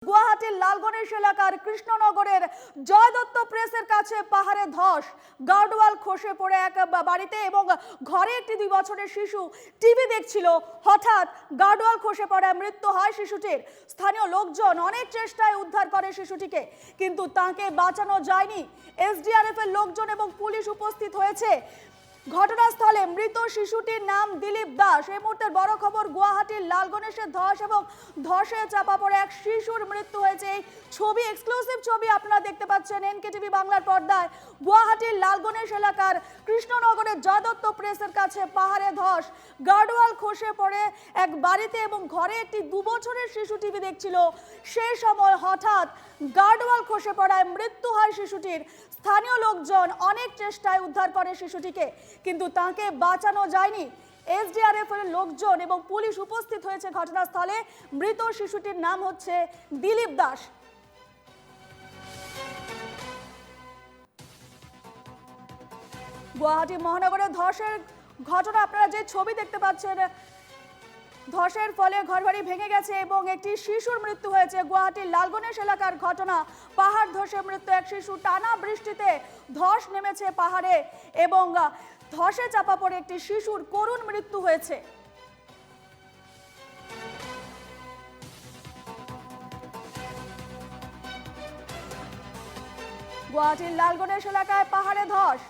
গুয়াহাটির লালগণেশ এলাকার কৃষ্ণনগরের জয় দত্ত প্রেসের কাছে পাহাড়ে ধস, গার্ডওয়াল খসে পড়ে এক বাড়িতে এবং ঘরে একটি 2 বছরের শিশু টিভি দেখছিল। হঠাৎ গার্ডওয়াল খসে পড়ে মৃত্যু হয় শিশুটির। স্থানীয় লোকজন অনেক চেষ্টায় উদ্ধার করে শিশুটিকে, কিন্তু তাকে বাঁচানো যায়নি। এসডিআরএফ এর লোকজন এবং পুলিশ উপস্থিত হয়েছে ঘটনাস্থলে। মৃত শিশুটির নাম দিলীপ দাস। এই মুহূর্তের বড় খবর, গুয়াহাটির লালগণেশের ধস এবং ধসে চাপা পড়ে এক শিশুর মৃত্যু হয়েছে। এই ছবি, এক্সক্লুসিভ ছবি আপনারা দেখতে পাচ্ছেন এনকেটিভি বাংলার পর্দায়। গুয়াহাটির লালগণেশ এলাকার কৃষ্ণনগরের জয় দত্ত প্রেসের কাছে পাহাড়ে ধস, গার্ডওয়াল খসে পড়ে এক বাড়িতে এবং ঘরে একটি 2 বছরের শিশু টিভি দেখছিল। সেই সময় হঠাৎ গার্ডওয়াল খসে পড়ায় মৃত্যু হয় শিশুটির। স্থানীয় লোকজন অনেক চেষ্টায় উদ্ধার করে শিশুটিকে, কিন্তু তাকে বাঁচানো যায়নি। এসডিআরএফ এর লোকজন এবং পুলিশ উপস্থিত হয়েছে ঘটনাস্থলে। মৃত শিশুটির নাম হচ্ছে দিলীপ দাস। গুয়াহাটি মহানগরে ধসের ঘটনা, আপনারা যে ছবি দেখতে পাচ্ছেন, ধসের ফলে ঘরবাড়ি ভেঙে গেছে এবং একটি শিশুর মৃত্যু হয়েছে। গুয়াহাটির লালগণেশ এলাকার ঘটনা, পাহাড় ধসে মৃত্যু এক শিশু। টানা বৃষ্টিতে ধস নেমেছে পাহাড়ে এবং ধসে চাপা পড়ে একটি শিশুর করুণ মৃত্যু হয়েছে। গুয়াহাটির লালগণেশ এলাকায় পাহাড়ে ধস।